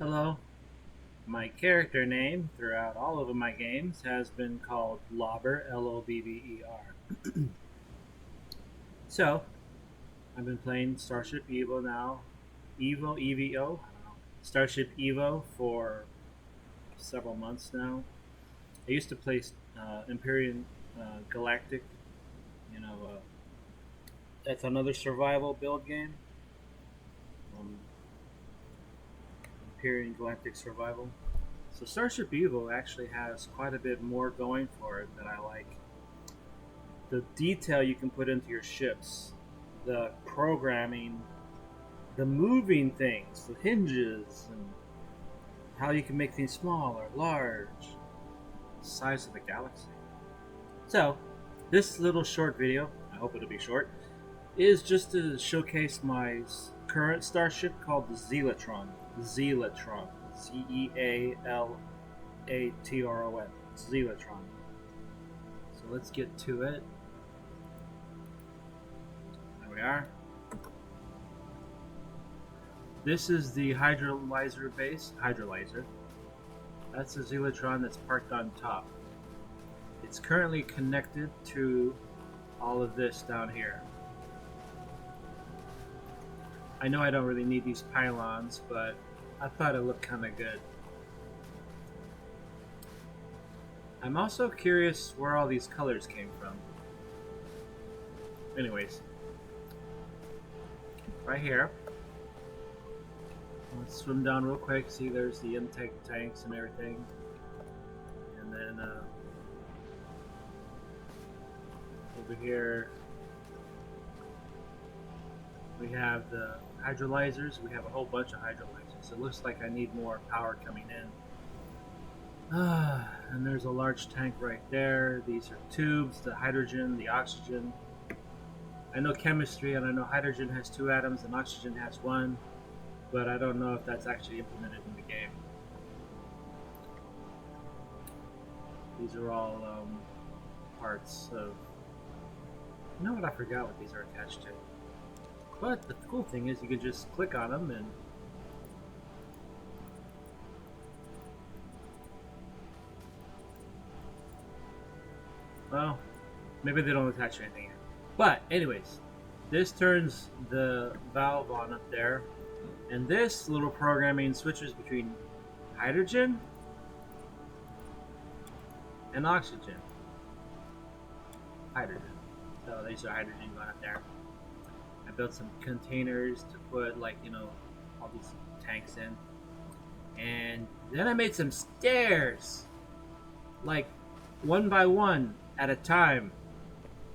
Hello. My character name throughout all of my games has been called Lobber, Lobber. So, I've been playing Starship EVO now. EVO, EVO? I don't know. Starship EVO for several months now. I used to play Empyrion Galactic, you know, that's another survival build game. Um, Empyrion Galactic Survival. So Starship EVO actually has quite a bit more going for it that I like. The detail you can put into your ships, the programming, the moving things, the hinges, and how you can make things small or large, the size of the galaxy. So, this little short video, I hope it'll be short, is just to showcase my current starship called the Zealatron. Zealatron. Zealatron. Zealatron. So let's get to it. There we are. This is the hydrolyzer base. Hydrolyzer. That's the Zealatron that's parked on top. It's currently connected to all of this down here. I know I don't really need these pylons, but I thought it looked kind of good. I'm also curious where all these colors came from. Anyways, right here. Let's swim down real quick. See, there's the intake tanks and everything. And then over here we have the hydrolyzers. We have a whole bunch of hydrolyzers. It looks like I need more power coming in. And there's a large tank right there. These are tubes, the hydrogen, the oxygen. I know chemistry, and I know hydrogen has 2 atoms and oxygen has 1, but I don't know if that's actually implemented in the game. These are all parts of... You know what? I forgot what these are attached to. But the cool thing is you can just click on them and well, maybe they don't attach to anything. But anyways, this turns the valve on up there, and this little programming switches between hydrogen and oxygen. Hydrogen. So these are hydrogen going up there. I built some containers to put, like, you know, all these tanks in. And then I made some stairs, like one by one at a time,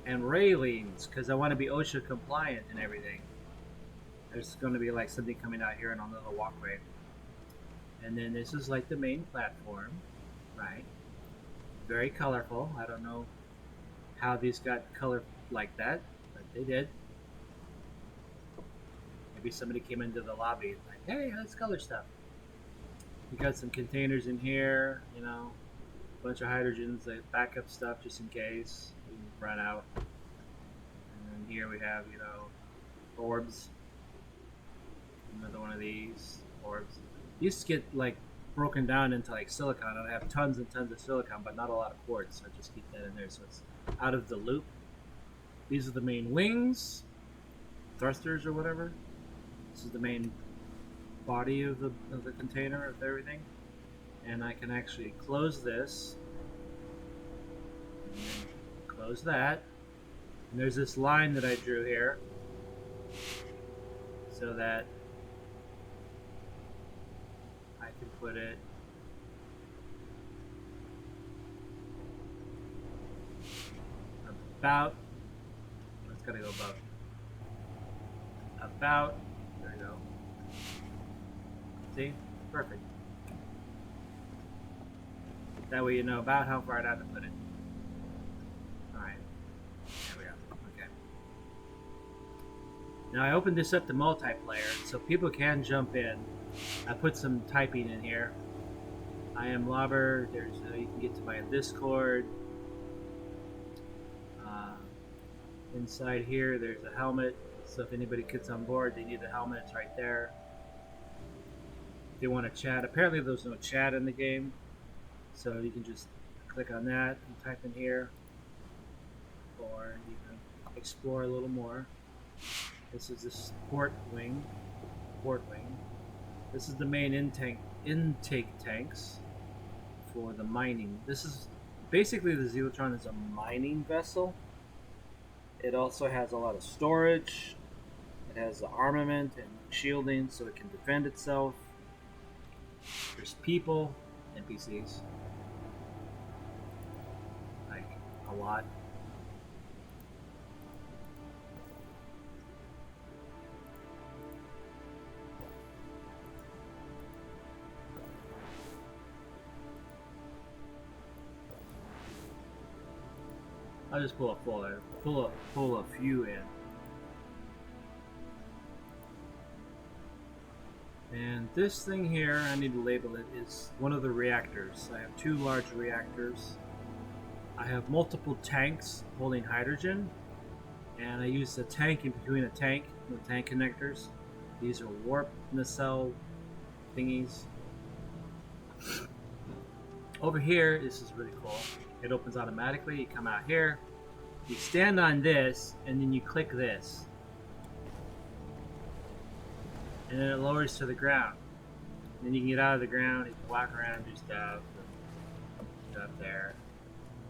and railings, because I want to be OSHA compliant and everything. There's going to be like something coming out here on a little walkway. And then this is like the main platform, right? Very colorful. I don't know how these got color like that, but they did. Maybe somebody came into the lobby and like, hey, let's color stuff. We got some containers in here, you know, a bunch of hydrogens, like backup stuff just in case we run out. And then here we have, you know, orbs. Another one of these orbs. These get like broken down into like silicon. I have tons and tons of silicon, but not a lot of quartz. So I just keep that in there so it's out of the loop. These are the main wings, thrusters or whatever. This is the main body of the container of everything, and I can actually close this, close that, and there's this line that I drew here so that I can put it about, it's gotta go about, there we go. See? Perfect. That way you know about how far I'd have to put it. Alright. There we go. Okay. Now I opened this up to multiplayer so people can jump in. I put some typing in here. I am Lobber. There's you can get to my Discord. Inside here there's a helmet. So if anybody gets on board, they need the helmet. It's right there. If they want to chat, apparently there's no chat in the game, so you can just click on that and type in here, or you can explore a little more. This is the port wing. This is the main intake tanks for the mining. This is basically, the Zealatron is a mining vessel. It also has a lot of storage. It has armament and shielding so it can defend itself. There's people, NPCs, like a lot. I'll just pull a few in. And this thing here, I need to label it, is one of the reactors. I have 2 large reactors. I have multiple tanks holding hydrogen, and I use a tank in between a tank with tank connectors. These are warp nacelle thingies. Over here, this is really cool. It opens automatically. You come out here, you stand on this, and then you click this. And then it lowers to the ground. And then you can get out of the ground, you can walk around, do stuff there.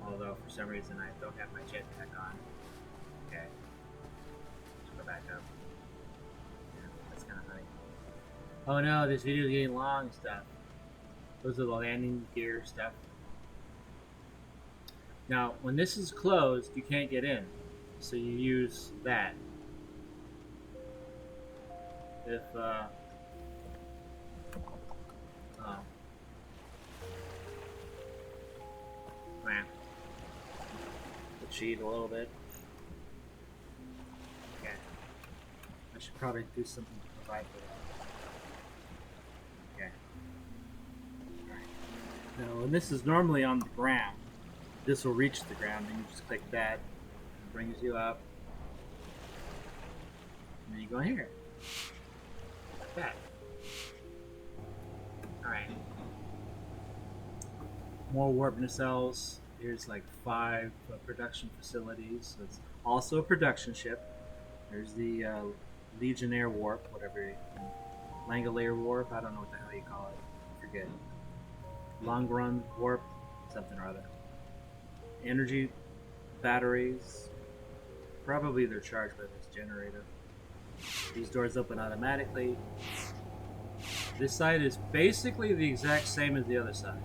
Although for some reason I don't have my jetpack on. Okay. Let's go back up. Yeah, that's kind of funny. Oh no, this video is getting long and stuff. Those are the landing gear stuff. Now, when this is closed, you can't get in. So you use that. If, oh. Man. Cheat a little bit. Okay. I should probably do something to provide for that. Okay. Alright. Now, when this is normally on the ground, this will reach the ground, and you just click that, it brings you up, and then you go here. Like that. Alright. More warp nacelles. Here's like 5 production facilities. So it's also a production ship. There's the Legionnaire warp, whatever. Langolier warp, I don't know what the hell you call it. I forget. Long run warp, something or other. Energy batteries. Probably they're charged by this generator. These doors open automatically. This side is basically the exact same as the other side.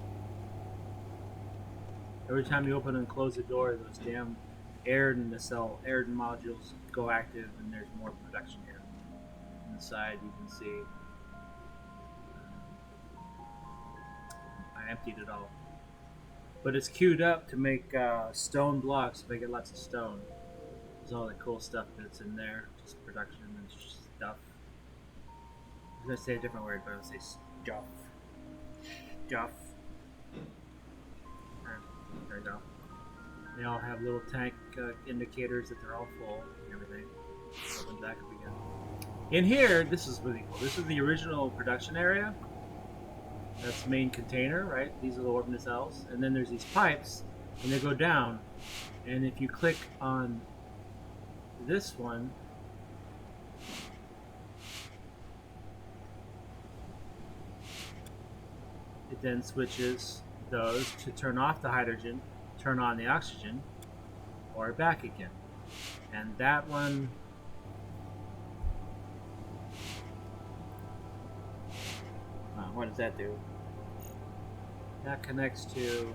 Every time you open and close the door, those damn Airden modules go active, and there's more production here. On the side, you can see I emptied it all. But it's queued up to make stone blocks, so I get lots of stone. There's all the cool stuff that's in there, just production and stuff. I was going to say a different word, but I'll say stuff. Stuff. There we go. They all have little tank indicators that they're all full and everything. Open back up again. In here, this is really cool. This is the original production area. That's the main container, right? These are the warp nacelles. And then there's these pipes, and they go down. And if you click on this one, it then switches those to turn off the hydrogen, turn on the oxygen, or back again. And that one, what does that do? That connects to,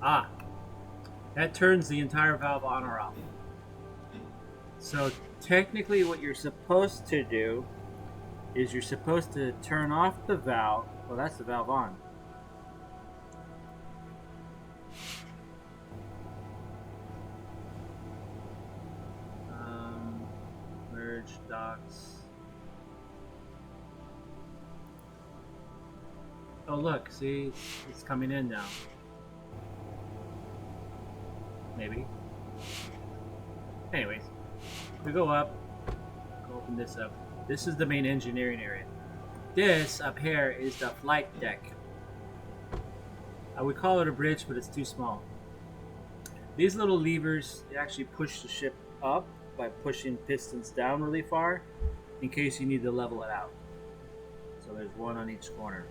that turns the entire valve on or off. So technically what you're supposed to do is you're supposed to turn off the valve. Well, that's the valve on. Merge docks. Oh look, see, it's coming in now. Maybe. Anyways, we go up, go open this up. This is the main engineering area. This up here is the flight deck. I would call it a bridge, but it's too small. These little levers actually push the ship up by pushing pistons down really far in case you need to level it out. So there's one on each corner.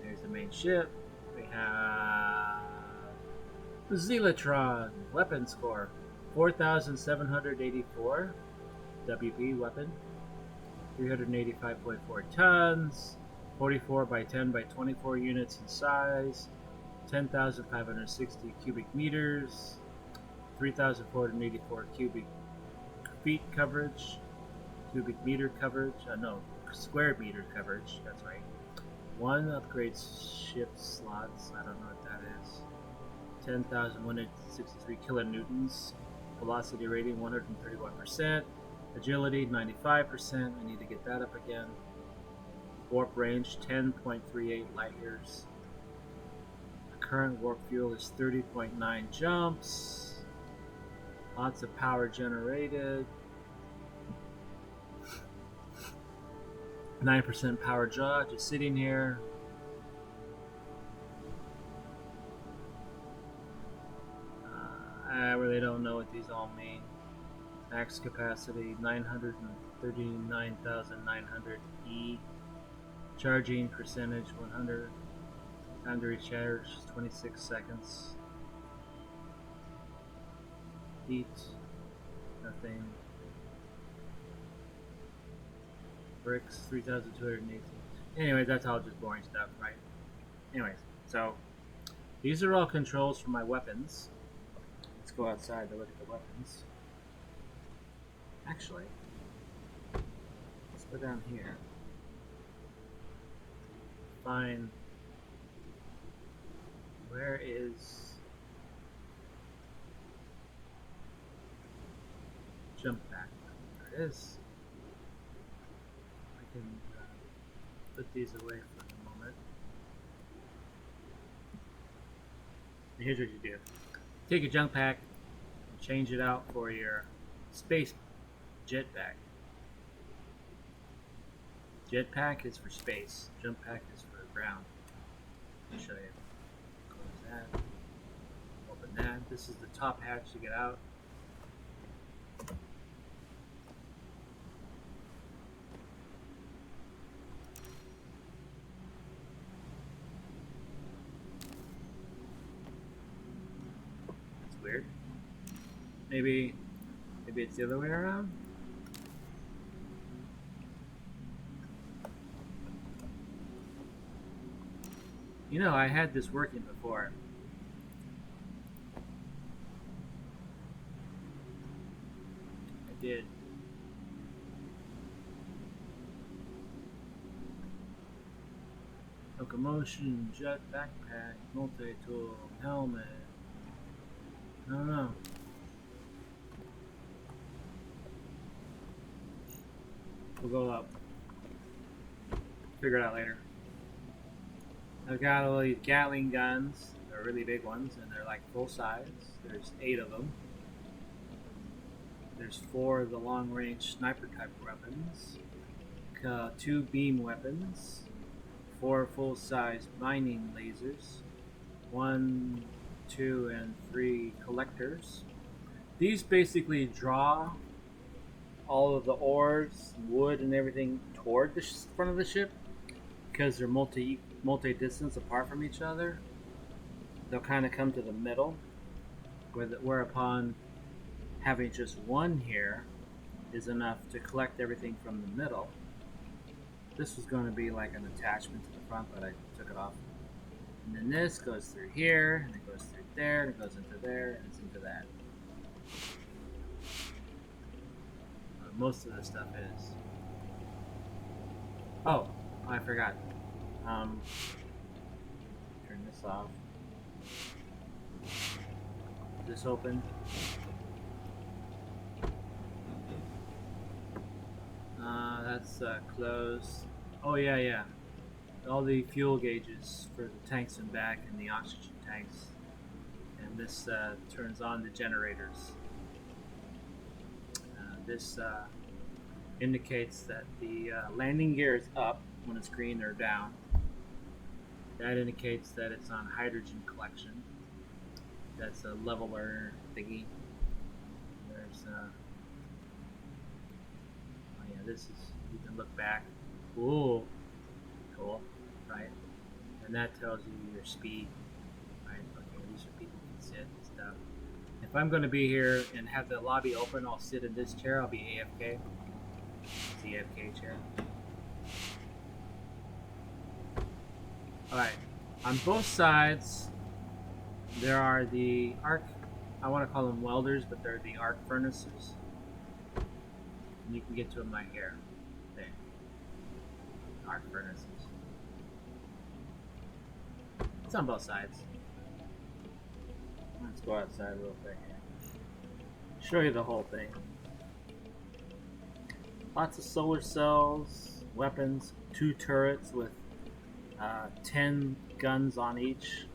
There's the main ship. We have the Zealatron weapon score 4,784 WP weapon, 385.4 tons, 44 by 10 by 24 units in size, 10,560 cubic meters, 3,484 cubic feet coverage, cubic meter coverage, square meter coverage, that's right. One upgrades ship slots, I don't know what that is. 10,163 kilonewtons, velocity rating 131%, agility 95%, I need to get that up again. Warp range 10.38 light years. Current warp fuel is 30.9 jumps. Lots of power generated. 9% power jaw, just sitting here. I really don't know what these all mean. Max capacity 939,900 E. Charging percentage 100. Time to recharge 26 seconds. Heat, nothing. Bricks 3,218. Anyways, that's all just boring stuff, right? Anyways, so these are all controls for my weapons. Let's go outside to look at the weapons. Actually, let's go down here. Find where is jump back? There it is. I can put these away for the moment. And here's what you do. Take a jump pack and change it out for your space jetpack. Jetpack is for space. Jump pack is for ground. I'll show you. Close that. Open that. This is the top hatch to get out. That's weird. Maybe it's the other way around. You know, I had this working before. I did. Locomotion, jet, backpack, multi-tool, helmet. I don't know. We'll go up. Figure it out later. I've got all these Gatling guns. They're really big ones, and they're like full size. There's 8 of them. There's 4 of the long-range sniper type weapons. 2 beam weapons. 4 full-size mining lasers. 1, 2, and 3 collectors. These basically draw all of the ores, wood, and everything toward the front of the ship because they're multi-distance apart from each other. They'll kind of come to the middle, whereupon having just one here is enough to collect everything from the middle. This was going to be like an attachment to the front, but I took it off. And then this goes through here, and it goes through there, and it goes into there, and it's into that. Most of the stuff is. Oh, I forgot. Turn this off. This open. That's closed. Oh yeah. All the fuel gauges for the tanks and back and the oxygen tanks. And this turns on the generators. This indicates that the landing gear is up when it's green or down. That indicates that it's on hydrogen collection. That's a leveler thingy. There's oh yeah, this is, you can look back. Ooh, cool, right? And that tells you your speed, right? Okay, these are people can sit and stuff. If I'm going to be here and have the lobby open, I'll sit in this chair. I'll be AFK. It's the AFK chair. Alright, on both sides there are the arc, I want to call them welders, but they're the arc furnaces. And you can get to them right here. There. Arc furnaces. It's on both sides. Let's go outside real quick. Show you the whole thing. Lots of solar cells, weapons, 2 turrets with 10 guns on each.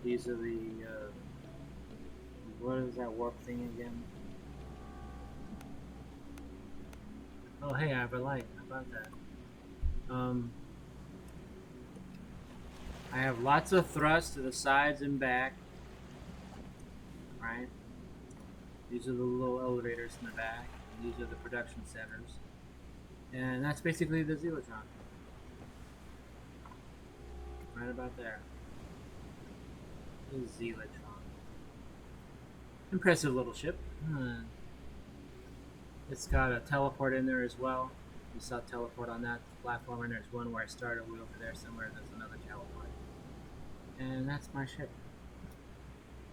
These are the what is that warp thing again? Oh hey, I have a light. How about that? I have lots of thrust to the sides and back. Right? These are the little elevators in the back. And these are the production centers. And that's basically the Zealatron. Right about there. The Zealatron. Impressive little ship. It's got a teleport in there as well. You saw teleport on that platform, and there's one where I started way over there somewhere. There's another teleport. And that's my ship.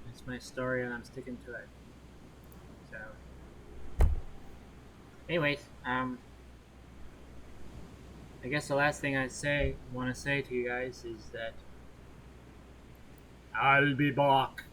That's my story, and I'm sticking to it. So, anyways, I guess the last thing I want to say to you guys is that I'll be back.